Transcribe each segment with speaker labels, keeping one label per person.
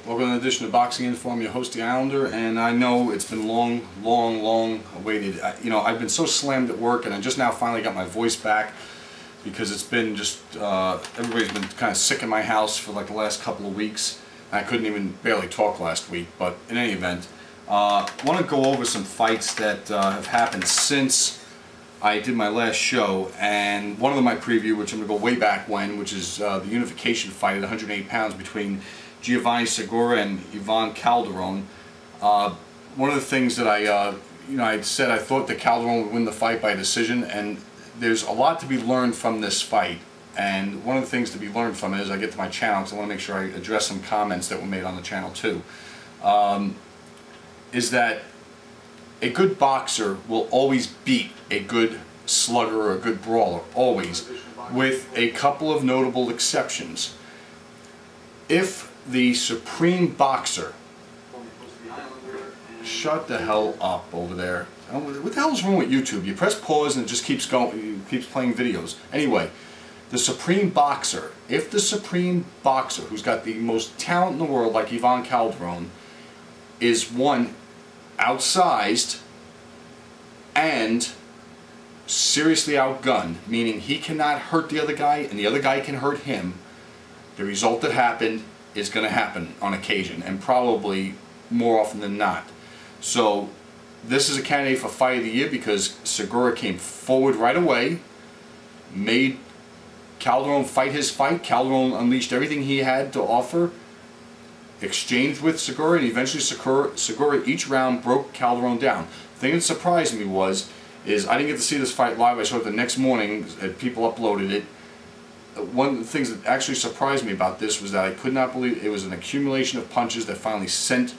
Speaker 1: Welcome to an edition of Boxing Info. I'm your host, The Islander, and I know it's been long awaited. I've been so slammed at work, and I just now finally got my voice back because it's been just, everybody's been kind of sick in my house for like the last couple of weeks. I couldn't even barely talk last week, but in any event, I want to go over some fights that have happened since I did my last show, and one of them I preview, which I'm going to go way back when, which is the unification fight at 108 pounds between Giovanni Segura and Yvonne Calderon. One of the things that I said I thought that Calderon would win the fight by decision, and there's a lot to be learned from this fight. And one of the things to be learned from it as I get to my channel, because I want to make sure I address some comments that were made on the channel too, is that a good boxer will always beat a good slugger or a good brawler, always, with a couple of notable exceptions. If the supreme boxer, shut the hell up over there. What the hell is wrong with YouTube? You press pause and it just keeps going, keeps playing videos. Anyway, the supreme boxer, if the supreme boxer, who's got the most talent in the world, like Yvonne Calderon, is one outsized and seriously outgunned, meaning he cannot hurt the other guy and the other guy can hurt him, the result that happened is going to happen on occasion, and probably more often than not. So this is a candidate for Fight of the Year because Segura came forward right away, made Calderon fight his fight. Calderon unleashed everything he had to offer, exchanged with Segura, and eventually Segura each round broke Calderon down. The thing that surprised me is I didn't get to see this fight live. I saw it the next morning, people uploaded it. One of the things that actually surprised me about this was that I could not believe it was an accumulation of punches that finally sent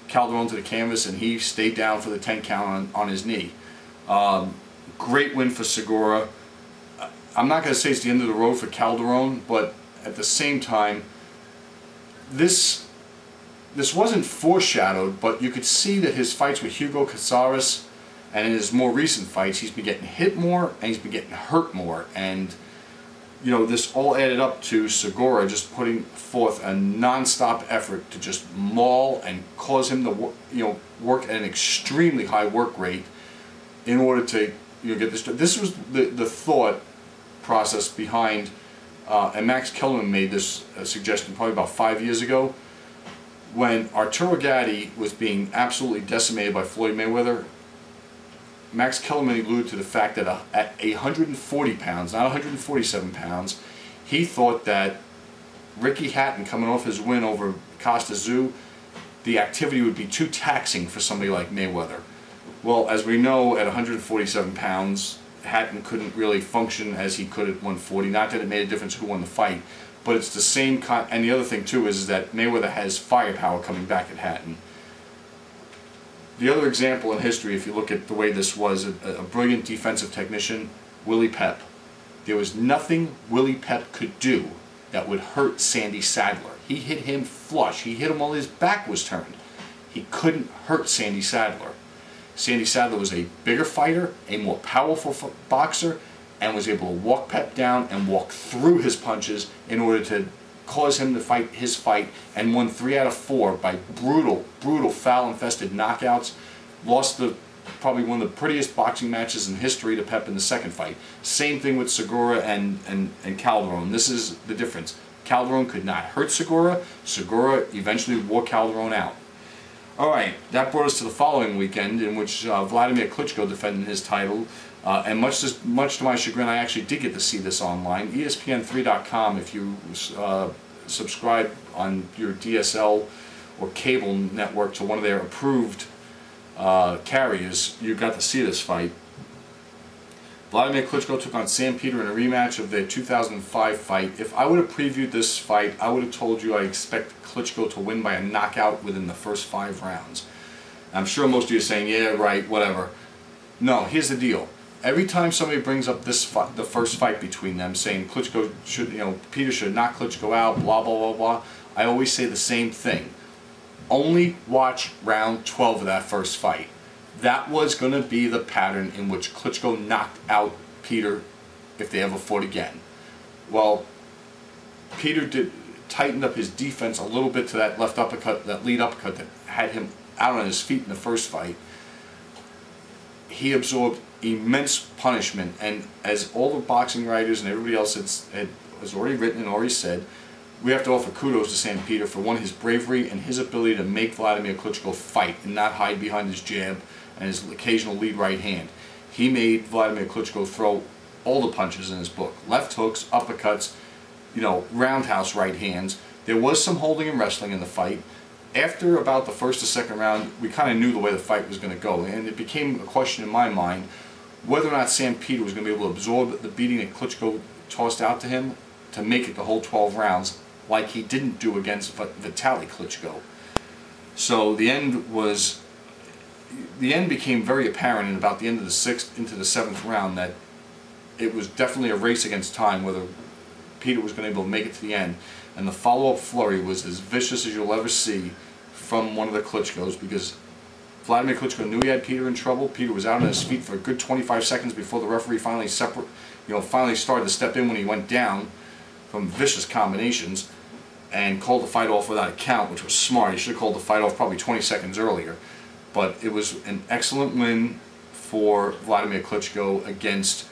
Speaker 1: Calderon to the canvas, and he stayed down for the 10 count on his knee. Great win for Segura. I'm not going to say it's the end of the road for Calderon, but at the same time, this wasn't foreshadowed, but you could see that his fights with Hugo Casares and in his more recent fights, he's been getting hit more and he's been getting hurt more. And this all added up to Segura just putting forth a non-stop effort to just maul and cause him to work at an extremely high work rate in order to get this. This was the thought process behind, and Max Kellerman made this suggestion probably about 5 years ago, when Arturo Gatti was being absolutely decimated by Floyd Mayweather. Max Kellerman alluded to the fact that at 140 pounds, not 147 pounds, he thought that Ricky Hatton, coming off his win over Costa Zoo, the activity would be too taxing for somebody like Mayweather. Well, as we know, at 147 pounds, Hatton couldn't really function as he could at 140. Not that it made a difference who won the fight, but it's the same and the other thing too is that Mayweather has firepower coming back at Hatton. The other example in history, if you look at the way this was, a brilliant defensive technician, Willie Pep. There was nothing Willie Pep could do that would hurt Sandy Sadler. He hit him flush. He hit him while his back was turned. He couldn't hurt Sandy Sadler. Sandy Sadler was a bigger fighter, a more powerful boxer, and was able to walk Pep down and walk through his punches in order to cause him to fight his fight, and won 3 out of 4 by brutal foul-infested knockouts. Lost probably one of the prettiest boxing matches in history to Pep in the second fight. Same thing with Segura and Calderon. This is the difference. Calderon could not hurt Segura. Segura eventually wore Calderon out. Alright, that brought us to the following weekend, in which Vladimir Klitschko defended his title. And much to my chagrin, I actually did get to see this online. ESPN3.com, if you subscribe on your DSL or cable network to one of their approved carriers, you got to see this fight. Vladimir Klitschko took on Sam Peter in a rematch of their 2005 fight. If I would have previewed this fight, I would have told you I expect Klitschko to win by a knockout within the first 5 rounds. I'm sure most of you are saying, yeah, right, whatever. No, here's the deal. Every time somebody brings up this fight, the first fight between them, saying Klitschko should, Peter should knock Klitschko out, blah, blah, blah, blah, I always say the same thing. Only watch round 12 of that first fight. That was going to be the pattern in which Klitschko knocked out Peter if they ever fought again. Well, Peter tightened up his defense a little bit to that left uppercut, that lead uppercut that had him out on his feet in the first fight. He absorbed immense punishment, and as all the boxing writers and everybody else has already written and already said, we have to offer kudos to Sam Peter for, one, his bravery and his ability to make Vladimir Klitschko fight and not hide behind his jab and his occasional lead right hand. He made Vladimir Klitschko throw all the punches in his book. Left hooks, uppercuts, you know, roundhouse right hands. There was some holding and wrestling in the fight. After about the first or second round, we kind of knew the way the fight was going to go, and it became a question in my mind whether or not Sam Peter was going to be able to absorb the beating that Klitschko tossed out to him to make it the whole 12 rounds, like he didn't do against Vitaly Klitschko. So the end became very apparent in about the end of the 6th into the 7th round that it was definitely a race against time whether Peter was going to be able to make it to the end. And the follow-up flurry was as vicious as you'll ever see from one of the Klitschkos, because Vladimir Klitschko knew he had Peter in trouble. Peter was out on his feet for a good 25 seconds before the referee finally started to step in when he went down from vicious combinations and called the fight off without a count, which was smart. He should have called the fight off probably 20 seconds earlier. But it was an excellent win for Vladimir Klitschko against,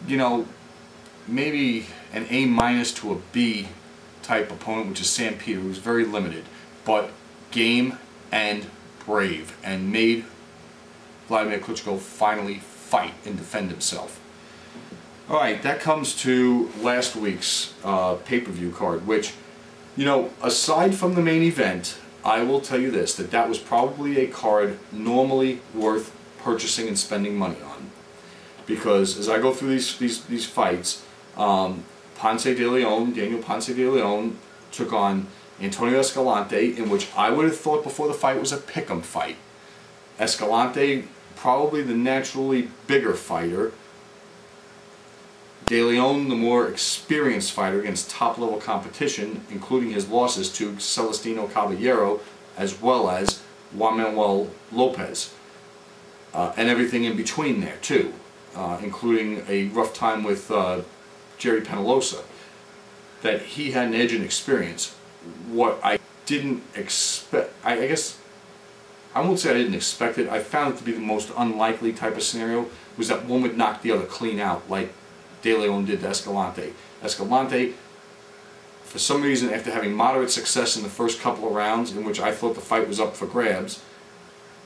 Speaker 1: you know, maybe an A- to a B type opponent, which is Sam Peter, who's very limited, but game and brave, and made Vladimir Klitschko finally fight and defend himself. Alright, that comes to last week's pay-per-view card, which, you know, aside from the main event, I will tell you this, that was probably a card normally worth purchasing and spending money on. Because as I go through these fights, Daniel Ponce de Leon took on Antonio Escalante, in which I would have thought before the fight was a pick'em fight. Escalante, probably the naturally bigger fighter. De Leon, the more experienced fighter against top-level competition, including his losses to Celestino Caballero as well as Juan Manuel Lopez. And everything in between there, too, including a rough time with Jerry Penalosa. That he had an edge in experience. What I didn't expect, I guess, I won't say I didn't expect it, I found it to be the most unlikely type of scenario, was that one would knock the other clean out, like De Leon did to Escalante. Escalante, for some reason, after having moderate success in the first couple of rounds, in which I thought the fight was up for grabs,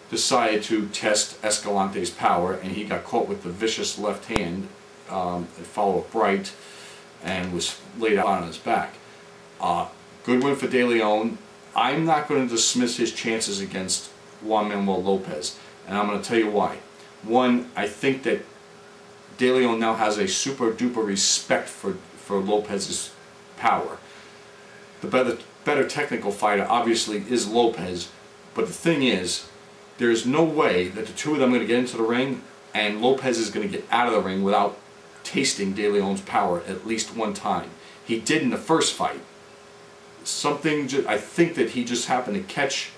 Speaker 1: decided to test Escalante's power, and he got caught with the vicious left hand, and follow-up right, and was laid out on his back. Good win for De Leon. I'm not going to dismiss his chances against Juan Manuel Lopez, and I'm going to tell you why. One, I think that De Leon now has a super duper respect for Lopez's power. The better technical fighter obviously is Lopez, but the thing is, there's no way that the two of them are going to get into the ring and Lopez is going to get out of the ring without tasting De Leon's power at least one time. He did in the first fight. I think that he just happened to catch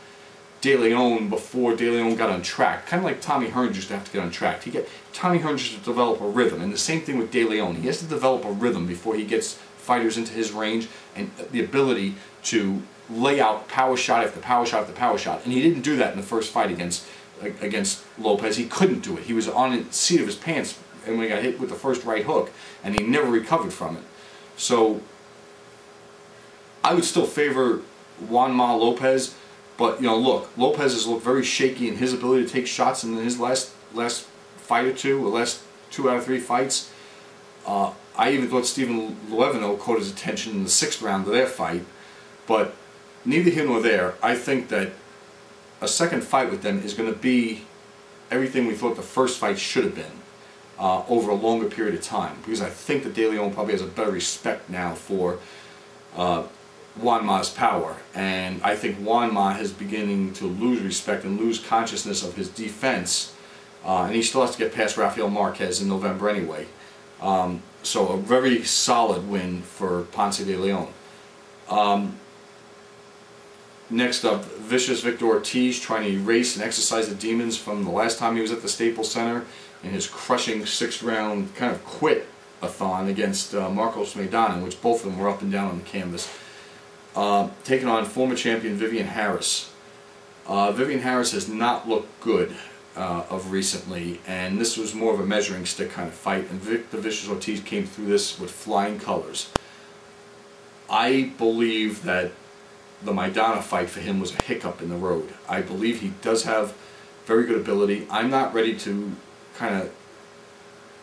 Speaker 1: De Leon before De Leon got on track. Kind of like Tommy Hearns used to have to get on track. Tommy Hearns used to develop a rhythm, and the same thing with De Leon. He has to develop a rhythm before he gets fighters into his range and the ability to lay out power shot after power shot after power shot. And he didn't do that in the first fight against Lopez. He couldn't do it. He was on the seat of his pants and when he got hit with the first right hook, and he never recovered from it. So I would still favor Juan Ma Lopez, but you know, look, Lopez has looked very shaky in his ability to take shots in his last fight or two, or last 2 out of 3 fights. I even thought Stephen Luevino caught his attention in the 6th round of their fight, but neither here nor there. I think that a second fight with them is going to be everything we thought the first fight should have been. Over a longer period of time, because I think that De Leon probably has a better respect now for Juan Ma's power, and I think Juan Ma is beginning to lose respect and lose consciousness of his defense, and he still has to get past Rafael Marquez in November anyway. So a very solid win for Ponce de Leon. Next up, vicious Victor Ortiz trying to erase and exorcise the demons from the last time he was at the Staples Center in his crushing 6th round kind of quit-a-thon against Marcos Maidana, in which both of them were up and down on the canvas. taking on former champion Vivian Harris. Vivian Harris has not looked good of recently, and this was more of a measuring stick kind of fight, and the Vicious Ortiz came through this with flying colors. I believe that the Maidana fight for him was a hiccup in the road. I believe he does have very good ability. I'm not ready to kind of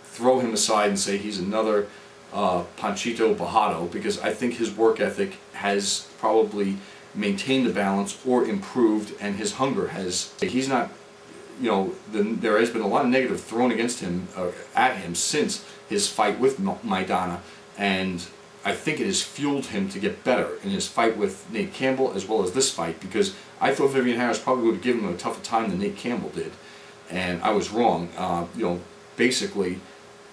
Speaker 1: throw him aside and say he's another Panchito Bajado, because I think his work ethic has probably maintained the balance or improved, and his hunger has. He's not, you know, there has been a lot of negative thrown against him, at him, since his fight with Maidana, and I think it has fueled him to get better in his fight with Nate Campbell as well as this fight, because I thought Vivian Harris probably would have given him a tougher time than Nate Campbell did, and I was wrong. You know, basically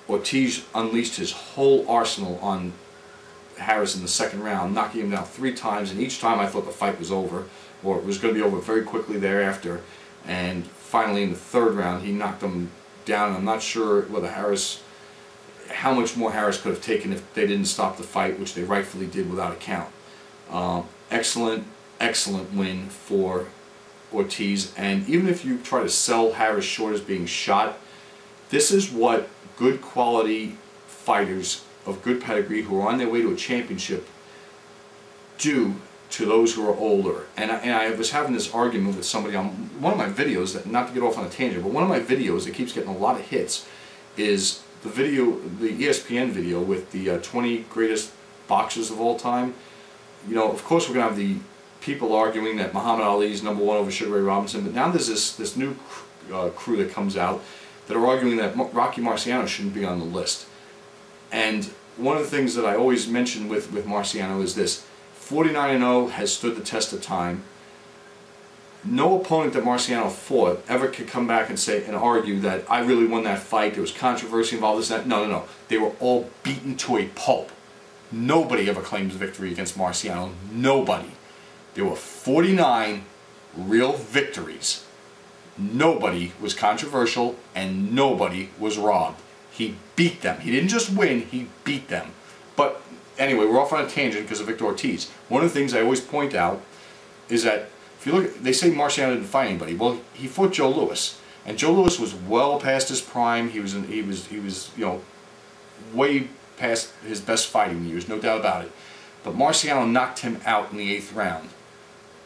Speaker 1: Ortiz unleashed his whole arsenal on Harris in the second round, knocking him down 3 times, and each time I thought the fight was over, or it was going to be over very quickly thereafter, and finally in the 3rd round he knocked him down. I'm not sure whether how much more Harris could have taken if they didn't stop the fight, which they rightfully did without a count. Excellent win for Ortiz, and even if you try to sell Harris short as being shot, this is what good quality fighters of good pedigree who are on their way to a championship do to those who are older. And I was having this argument with somebody on one of my videos, that, not to get off on a tangent, but one of my videos that keeps getting a lot of hits is the video, the ESPN video with the 20 greatest boxers of all time. You know, of course we're going to have the people arguing that Muhammad Ali is #1 over Sugar Ray Robinson, but now there's this new crew that comes out that are arguing that Rocky Marciano shouldn't be on the list. And one of the things that I always mention with Marciano is this: 49-0 has stood the test of time. No opponent that Marciano fought ever could come back and say and argue that I really won that fight, there was controversy involved, this, that. No. They were all beaten to a pulp. Nobody ever claims victory against Marciano. Nobody. There were 49 real victories. Nobody was controversial, and nobody was robbed. He beat them. He didn't just win, he beat them. But anyway, we're off on a tangent because of Victor Ortiz. One of the things I always point out is that if you look, they say Marciano didn't fight anybody. Well, he fought Joe Louis, and Joe Louis was well past his prime. He was you know, way past his best fighting years, no doubt about it. But Marciano knocked him out in the 8th round.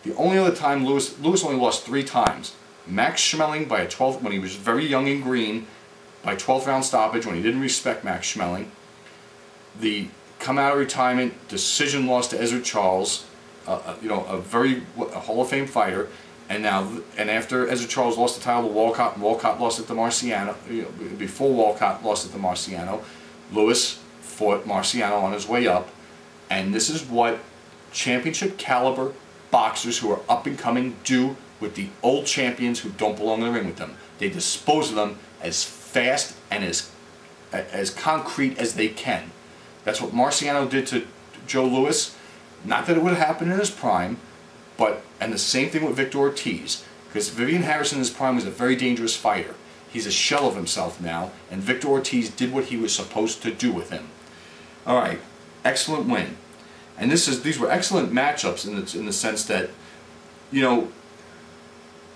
Speaker 1: The only other time Louis only lost 3 times. Max Schmeling by a 12th, when he was very young and green, by 12th round stoppage, when he didn't respect Max Schmeling. The come out of retirement decision loss to Ezra Charles, you know, a Hall of Fame fighter, and after Ezra Charles lost the title to Walcott, and Walcott lost it to Marciano, you know, before Walcott lost it to Marciano, Louis fought Marciano on his way up, and this is what championship caliber boxers who are up and coming do with the old champions who don't belong in the ring with them. They dispose of them as fast and as concrete as they can. That's what Marciano did to Joe Louis. Not that it would have happened in his prime, and the same thing with Victor Ortiz, because Vivian Harris in his prime was a very dangerous fighter. He's a shell of himself now, and Victor Ortiz did what he was supposed to do with him. All right, excellent win, and these were excellent matchups in the sense that, you know,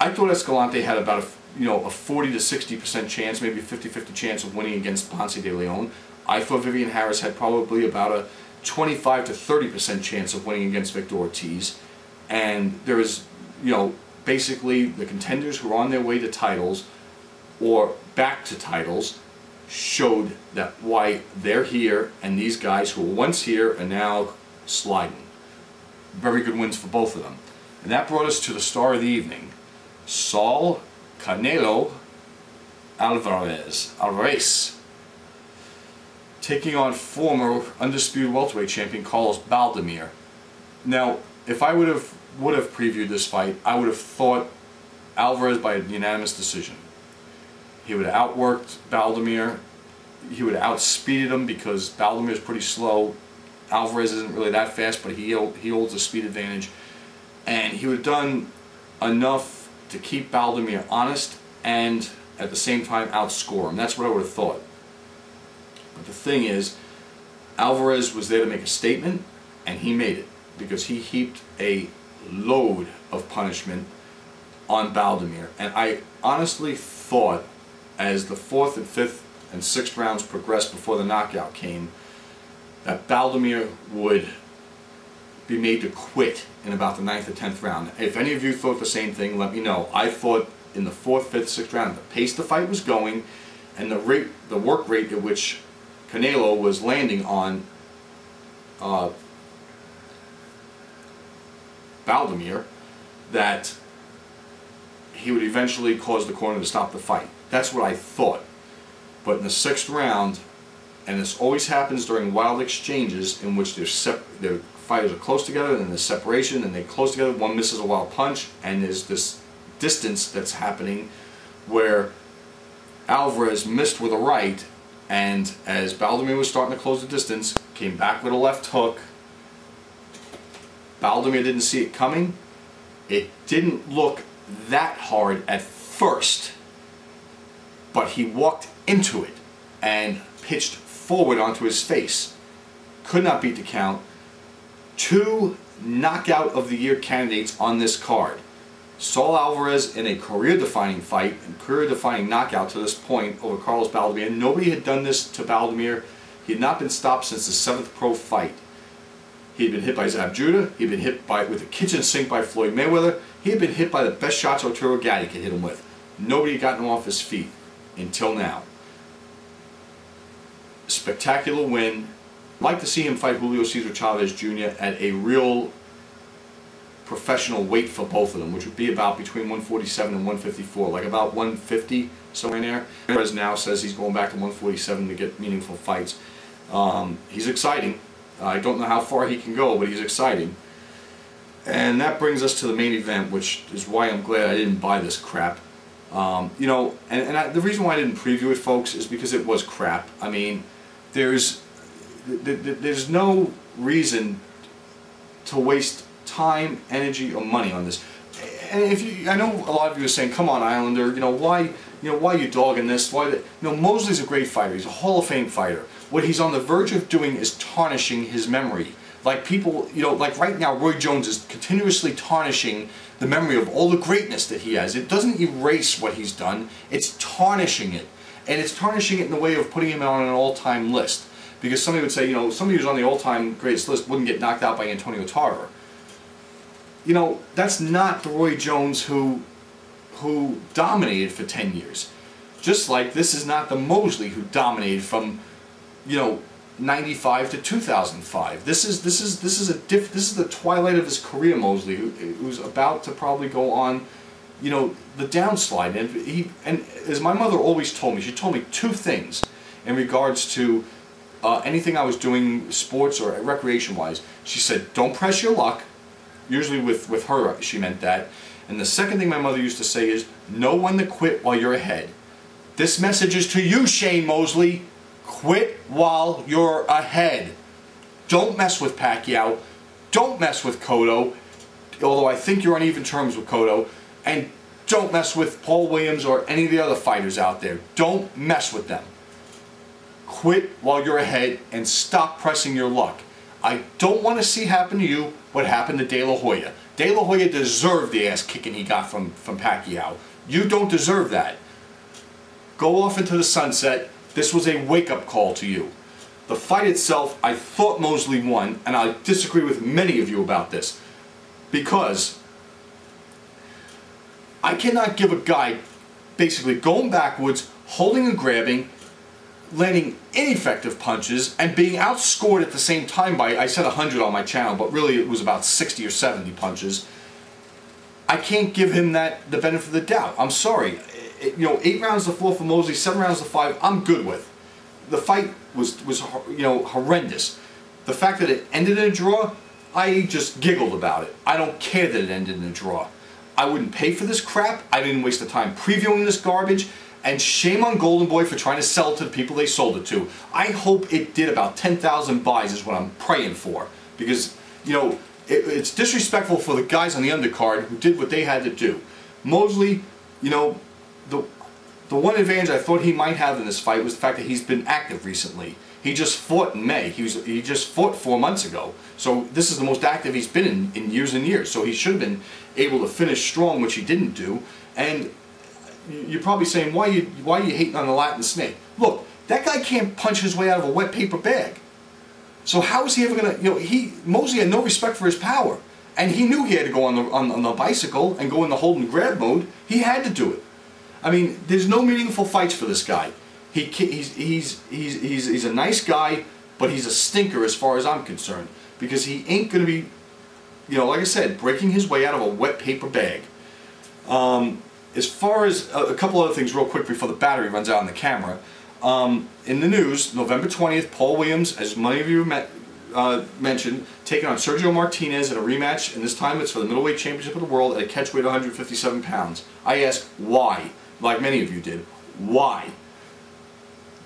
Speaker 1: I thought Escalante had about a 40 to 60% chance, maybe a 50-50 chance of winning against Ponce de Leon. I thought Vivian Harris had probably about a 25 to 30% chance of winning against Victor Ortiz. And there is, you know, basically the contenders who are on their way to titles or back to titles showed that why they're here, and these guys who were once here are now sliding. Very good wins for both of them. And that brought us to the star of the evening, Saul Canelo Alvarez, taking on former undisputed welterweight champion Carlos Baldomir. Now, if I would have previewed this fight, I would have thought Alvarez by a unanimous decision. He would have outworked Baldomir. He would have outspeeded him because Baldomir is pretty slow. Alvarez isn't really that fast, but he holds a speed advantage. And he would have done enough to keep Baldomir honest and at the same time outscore him. That's what I would have thought. But the thing is, Alvarez was there to make a statement, and he made it. because he heaped a load of punishment on Baldomir. And I honestly thought, as the 4th and 5th and 6th rounds progressed before the knockout came, that Baldomir would be made to quit in about the 9th or 10th round. If any of you thought the same thing, let me know. I thought in the 4th, 5th, 6th round, the pace the fight was going, and the work rate at which Canelo was landing on Baldomir, that he would eventually cause the corner to stop the fight. That's what I thought. But in the 6th round, and this always happens during wild exchanges in which their fighters are close together, and then there's separation, and they close together, one misses a wild punch, and there's this distance that's happening where Alvarez missed with a right, and as Baldomir was starting to close the distance, came back with a left hook. Baldomir didn't see it coming. It didn't look that hard at first, but he walked into it and pitched forward onto his face. Could not beat the count. 2 knockout of the year candidates on this card. Saul Alvarez in a career-defining fight and career-defining knockout to this point over Carlos Baldomir. Nobody had done this to Baldomir. He had not been stopped since the 7th pro fight. He had been hit by Zab Judah. He had been hit with a kitchen sink by Floyd Mayweather. He had been hit by the best shots Arturo Gatti could hit him with. Nobody had gotten him off his feet until now. Spectacular win. I'd like to see him fight Julio Cesar Chavez Jr. at a real professional weight for both of them, which would be about between 147 and 154, like about 150, somewhere in there. Alvarez now says he's going back to 147 to get meaningful fights. He's exciting. I don't know how far he can go, but he's exciting. And that brings us to the main event, which is why I'm glad I didn't buy this crap. You know, the reason why I didn't preview it, folks, is because it was crap. I mean, there's no reason to waste time, energy, or money on this. And I know a lot of you are saying, "Come on, Islander, why are you dogging this? Why?" Mosley's a great fighter. He's a Hall of Fame fighter. What he's on the verge of doing is tarnishing his memory. Like people, like right now, Roy Jones is continuously tarnishing the memory of all the greatness that he has. It doesn't erase what he's done. It's tarnishing it, and it's tarnishing it in the way of putting him on an all-time list. Because somebody would say, somebody who's on the all-time greatest list wouldn't get knocked out by Antonio Tarver. That's not the Roy Jones who dominated for 10 years. Just like this is not the Mosley who dominated from, 95 to 2005. This is the twilight of his career, Mosley, who's about to probably go on, the downslide. And as my mother always told me, she told me 2 things in regards to anything I was doing, sports or recreation-wise. She said, "Don't press your luck." Usually with her, she meant that. And the second thing my mother used to say is, "Know when to quit while you're ahead." This message is to you, Shane Mosley. Quit while you're ahead. Don't mess with Pacquiao. Don't mess with Cotto, although I think you're on even terms with Cotto. And don't mess with Paul Williams or any of the other fighters out there. Don't mess with them. Quit while you're ahead and stop pressing your luck. I don't want to see happen to you what happened to De La Hoya. De La Hoya deserved the ass kicking he got from Pacquiao. You don't deserve that. Go off into the sunset. This was a wake-up call to you. The fight itself, I thought Mosley won, and I disagree with many of you about this, because I cannot give a guy basically going backwards, holding and grabbing, landing ineffective punches, and being outscored at the same time by, I said 100 on my channel, but really it was about 60 or 70 punches. I can't give him the benefit of the doubt. I'm sorry. 8 rounds to 4 for Mosley, 7 rounds to 5, I'm good with. The fight was horrendous. The fact that it ended in a draw, I just giggled about it. I don't care that it ended in a draw. I wouldn't pay for this crap. I didn't waste the time previewing this garbage. And shame on Golden Boy for trying to sell it to the people they sold it to. I hope it did about 10,000 buys is what I'm praying for. Because, it's disrespectful for the guys on the undercard who did what they had to do. Mosley, the one advantage I thought he might have in this fight was the fact that he's been active recently. He just fought in May. He just fought 4 months ago. So this is the most active he's been in years and years. So he should have been able to finish strong, which he didn't do. And you're probably saying, why are you hating on the Latin Snake? Look, that guy can't punch his way out of a wet paper bag. So how is he ever going to, Mosley had no respect for his power. And he knew he had to go on the bicycle and go in the hold and grab mode. He had to do it. I mean, there's no meaningful fights for this guy. He's a nice guy, but he's a stinker as far as I'm concerned. Because he ain't going to be, like I said, breaking his way out of a wet paper bag. As far as a couple other things real quick before the battery runs out on the camera. In the news, November 20th, Paul Williams, as many of you mentioned, taking on Sergio Martinez in a rematch, and this time it's for the middleweight championship of the world at a catch weight of 157 pounds. I ask why, like many of you did. Why?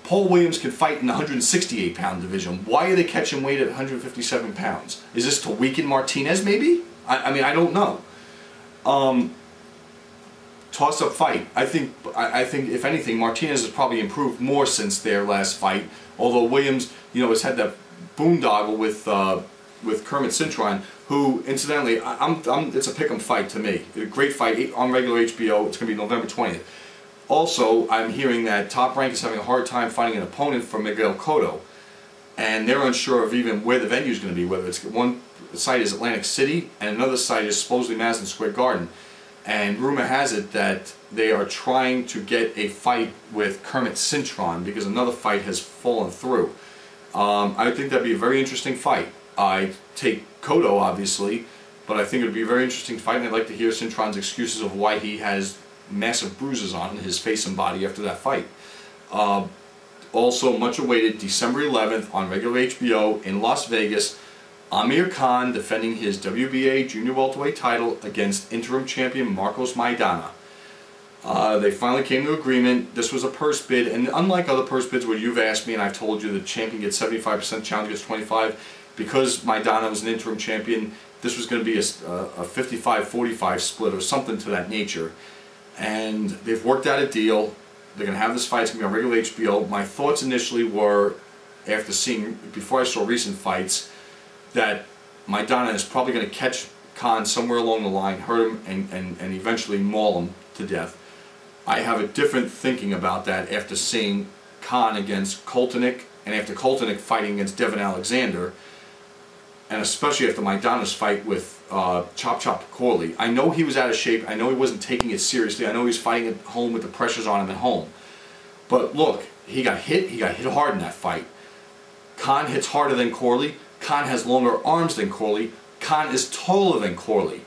Speaker 1: Paul Williams can fight in the 168 pound division. Why are they catching weight at 157 pounds? Is this to weaken Martinez maybe? I mean, I don't know. Toss-up fight. I think if anything, Martinez has probably improved more since their last fight. Although Williams, has had that boondoggle with Kermit Cintron, who incidentally, it's a pick'em fight to me. A great fight on regular HBO. It's going to be November 20th. Also, I'm hearing that Top Rank is having a hard time finding an opponent for Miguel Cotto, and they're unsure of even where the venue is going to be. Whether it's one site is Atlantic City, and another site is supposedly Madison Square Garden. And rumor has it that they are trying to get a fight with Kermit Cintron because another fight has fallen through. I think that'd be a very interesting fight. I take Cotto, obviously, but I think it would be a very interesting fight, and I'd like to hear Cintron's excuses of why he has massive bruises on his face and body after that fight. Also, much awaited, December 11th on regular HBO in Las Vegas, Amir Khan defending his WBA junior welterweight title against interim champion Marcos Maidana. They finally came to agreement. This was a purse bid, and unlike other purse bids where you've asked me and I've told you the champion gets 75%, challenger gets 25%, because Maidana was an interim champion, this was going to be a 55-45 split or something to that nature. And they've worked out a deal. They're going to have this fight. It's going to be on regular HBO. My thoughts initially were, before I saw recent fights, that Maidana is probably going to catch Khan somewhere along the line, hurt him, and eventually maul him to death. I have a different thinking about that after seeing Khan against Koltenic, and after Koltenic fighting against Devin Alexander, and especially after Maidana's fight with Chop Chop Corley. I know he was out of shape. I know he wasn't taking it seriously. I know he was fighting at home with the pressures on him at home. But look, he got hit. He got hit hard in that fight. Khan hits harder than Corley. Khan has longer arms than Corley. Khan is taller than Corley.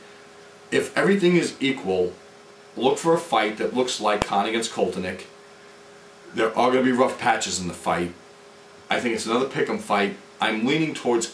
Speaker 1: If everything is equal, look for a fight that looks like Khan against Koltenic. There are going to be rough patches in the fight. I think it's another pick'em fight. I'm leaning towards